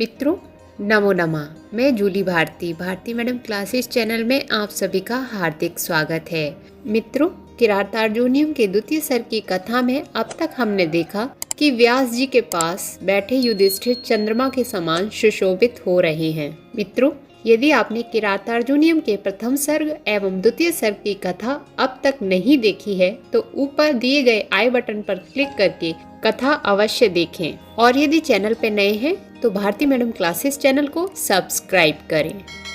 मित्रों, नमो नमः। मैं Juli Bharti madam classes channel में आप सभी का हार्दिक स्वागत है। मित्रों, किरातार्जुनीयम के द्वितीय सर्ग की कथा में अब तक हमने देखा कि व्यास जी के पास बैठे युधिष्ठिर चंद्रमा के समान सुशोभित हो रहे हैं। मित्रों, यदि आपने किरातार्जुनीयम के प्रथम सर्ग एवं द्वितीय सर्ग की कथा अब तक नहीं देखी है तो ऊपर दिए गए आई बटन पर क्लिक करके कथा अवश्य देखें और यदि चैनल पे नए हैं तो भारती मैडम क्लासेस चैनल को सब्सक्राइब करें।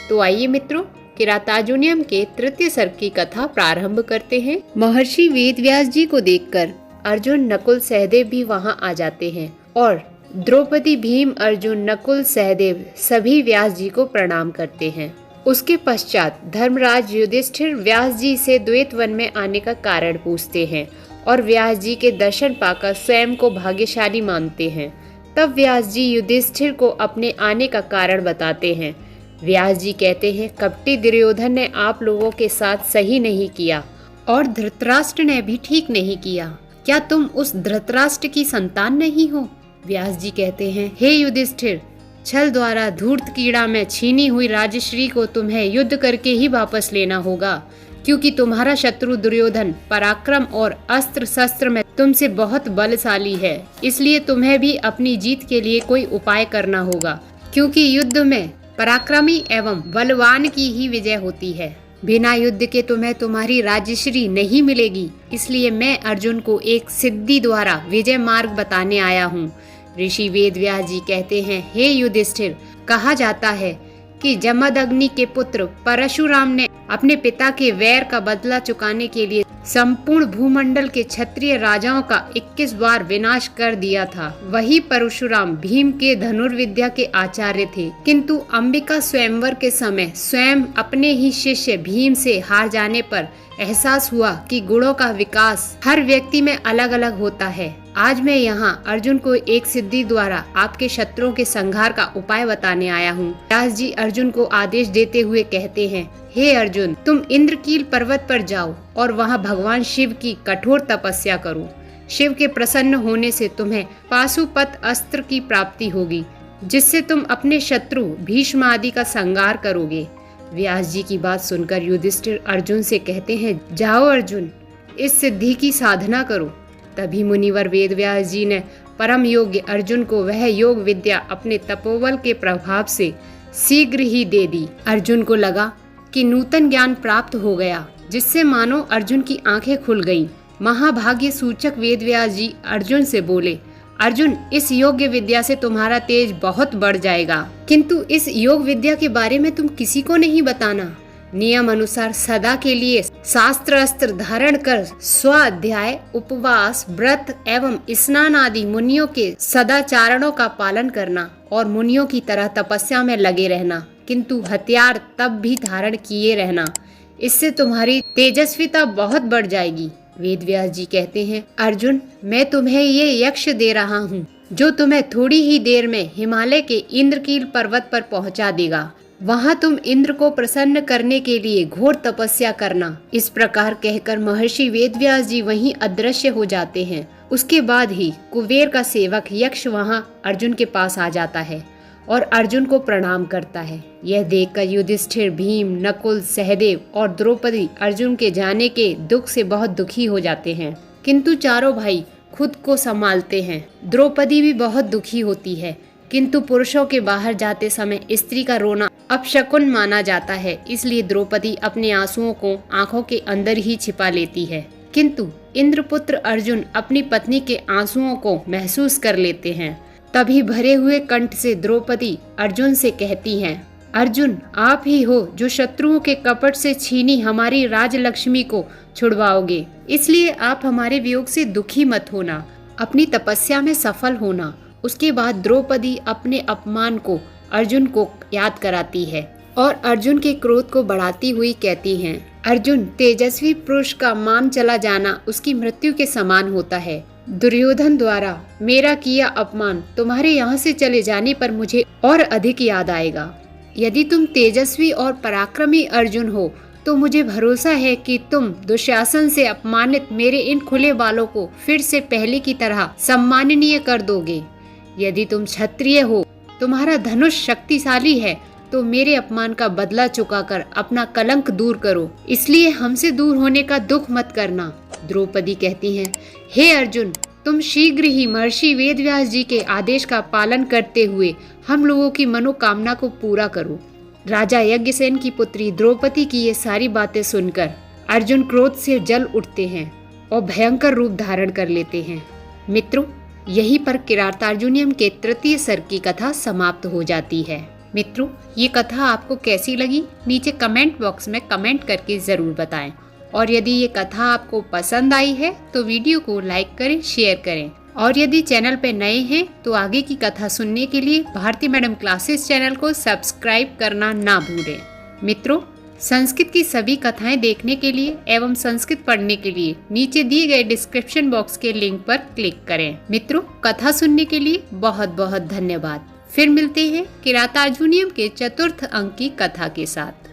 तो आइए मित्रों, किरातार्जुनीयम के तृतीय सर्ग की कथा प्रारंभ करते हैं। महर्षि वेदव्यास जी को देखकर अर्जुन, नकुल, सहदेव भी वहां आ जाते हैं और द्रौपदी, भीम, अर्जुन, नकुल, सहदेव सभी व्यास जी को प्रणाम करते हैं। उसके पश्चात धर्मराज युधिष्ठिर व्यास जी से द्वैत वन में आने का कारण पूछते हैं और व्यास जी के दर्शन पाकर स्वयं को भाग्यशाली मानते हैं। तब व्यास जी युधिष्ठिर को अपने आने का कारण बताते हैं। व्यास जी कहते हैं, कपटी दुर्योधन ने आप लोगों के साथ सही नहीं किया और धृतराष्ट्र ने भी ठीक नहीं किया। क्या तुम उस धृतराष्ट्र की संतान नहीं हो? व्यास जी कहते हैं, हे युधिष्ठिर, छल द्वारा धूर्त कीड़ा में छीनी हुई राजश्री को तुम्हें युद्ध करके ही वापस लेना होगा, क्योंकि तुम्हारा शत्रु दुर्योधन पराक्रम और अस्त्र शस्त्र में तुमसे बहुत बलशाली है। इसलिए तुम्हें भी अपनी जीत के लिए कोई उपाय करना होगा, क्योंकि युद्ध में पराक्रमी एवं बलवान की ही विजय होती है। बिना युद्ध के तुम्हें तुम्हारी राजश्री नहीं मिलेगी। इसलिए मैं अर्जुन को एक सिद्धि द्वारा विजय मार्ग बताने आया हूँ। ऋषि वेदव्यास जी कहते हैं, हे युधिष्ठिर, कहा जाता है कि जमदग्नि के पुत्र परशुराम ने अपने पिता के वैर का बदला चुकाने के लिए संपूर्ण भूमंडल के क्षत्रिय राजाओं का 21 बार विनाश कर दिया था। वही परशुराम भीम के धनुर्विद्या के आचार्य थे, किंतु अंबिका स्वयंवर के समय स्वयं अपने ही शिष्य भीम से हार जाने पर एहसास हुआ कि गुणों का विकास हर व्यक्ति में अलग अलग होता है। आज मैं यहाँ अर्जुन को एक सिद्धि द्वारा आपके शत्रुओं के संहार का उपाय बताने आया हूँ। व्यास जी अर्जुन को आदेश देते हुए कहते हैं, हे अर्जुन, तुम इंद्रकील पर्वत पर जाओ और वहाँ भगवान शिव की कठोर तपस्या करो। शिव के प्रसन्न होने से तुम्हें पाशुपत अस्त्र की प्राप्ति होगी, जिससे तुम अपने शत्रु भीष्म आदि का संहार करोगे। व्यास जी की बात सुनकर युधिष्ठिर अर्जुन से कहते हैं, जाओ अर्जुन, इस सिद्धि की साधना करो। तभी मुनिवर वेदव्यास जी ने परम योग्य अर्जुन को वह योग विद्या अपने तपोबल के प्रभाव से शीघ्र ही दे दी। अर्जुन को लगा कि नूतन ज्ञान प्राप्त हो गया, जिससे मानो अर्जुन की आंखें खुल गईं। महाभाग्य सूचक वेदव्यास जी अर्जुन से बोले, अर्जुन, इस योग्य विद्या से तुम्हारा तेज बहुत बढ़ जाएगा, किंतु इस योग विद्या के बारे में तुम किसी को नहीं बताना। नियम अनुसार सदा के लिए शास्त्र अस्त्र धारण कर स्वाध्याय, उपवास, व्रत एवं स्नान आदि मुनियों के सदाचारणों का पालन करना और मुनियों की तरह तपस्या में लगे रहना, किंतु हथियार तब भी धारण किए रहना। इससे तुम्हारी तेजस्विता बहुत बढ़ जाएगी। वेदव्यास जी कहते हैं, अर्जुन, मैं तुम्हें ये यक्ष दे रहा हूँ, जो तुम्हें थोड़ी ही देर में हिमालय के इंद्रकील पर्वत पर पहुँचा देगा। वहाँ तुम इंद्र को प्रसन्न करने के लिए घोर तपस्या करना। इस प्रकार कहकर महर्षि वेदव्यास जी वहीं अदृश्य हो जाते हैं। उसके बाद ही कुबेर का सेवक यक्ष वहाँ अर्जुन के पास आ जाता है और अर्जुन को प्रणाम करता है। यह देखकर युधिष्ठिर, भीम, नकुल, सहदेव और द्रौपदी अर्जुन के जाने के दुख से बहुत दुखी हो जाते हैं, किंतु चारों भाई खुद को संभालते हैं। द्रौपदी भी बहुत दुखी होती है, किंतु पुरुषों के बाहर जाते समय स्त्री का रोना अपशकुन माना जाता है, इसलिए द्रौपदी अपने आंसुओं को आंखों के अंदर ही छिपा लेती है। किंतु इंद्रपुत्र अर्जुन अपनी पत्नी के आंसुओं को महसूस कर लेते हैं। तभी भरे हुए कंठ से द्रौपदी अर्जुन से कहती हैं, अर्जुन, आप ही हो जो शत्रुओं के कपट से छीनी हमारी राजलक्ष्मी को छुड़वाओगे। इसलिए आप हमारे वियोग से दुखी मत होना, अपनी तपस्या में सफल होना। उसके बाद द्रौपदी अपने अपमान को अर्जुन को याद कराती है और अर्जुन के क्रोध को बढ़ाती हुई कहती हैं, अर्जुन, तेजस्वी पुरुष का मान चला जाना उसकी मृत्यु के समान होता है। दुर्योधन द्वारा मेरा किया अपमान तुम्हारे यहाँ से चले जाने पर मुझे और अधिक याद आएगा। यदि तुम तेजस्वी और पराक्रमी अर्जुन हो तो मुझे भरोसा है कि तुम दुशासन से अपमानित मेरे इन खुले बालों को फिर से पहले की तरह सम्माननीय कर दोगे। यदि तुम क्षत्रिय हो तुम्हारा धनुष शक्तिशाली है तो मेरे अपमान का बदला चुकाकर अपना कलंक दूर करो, इसलिए हमसे दूर होने का दुख मत करना। द्रौपदी कहती हैं, हे अर्जुन, तुम शीघ्र ही महर्षि वेदव्यास जी के आदेश का पालन करते हुए हम लोगों की मनोकामना को पूरा करो। राजा यज्ञसेन की पुत्री द्रौपदी की ये सारी बातें सुनकर अर्जुन क्रोध से जल उठते हैं और भयंकर रूप धारण कर लेते हैं। मित्रों, यहीं पर किरातार्जुनीयम के तृतीय सर्ग की कथा समाप्त हो जाती है। मित्रों, ये कथा आपको कैसी लगी नीचे कमेंट बॉक्स में कमेंट करके ज़रूर बताएं। और यदि ये कथा आपको पसंद आई है तो वीडियो को लाइक करें, शेयर करें। और यदि चैनल पे नए हैं तो आगे की कथा सुनने के लिए भारती मैडम क्लासेस चैनल को सब्सक्राइब करना ना भूलें। मित्रों, संस्कृत की सभी कथाएं देखने के लिए एवं संस्कृत पढ़ने के लिए नीचे दिए गए डिस्क्रिप्शन बॉक्स के लिंक पर क्लिक करें। मित्रों, कथा सुनने के लिए बहुत बहुत धन्यवाद। फिर मिलते हैं किरातार्जुनीयम के चतुर्थ अंक की कथा के साथ।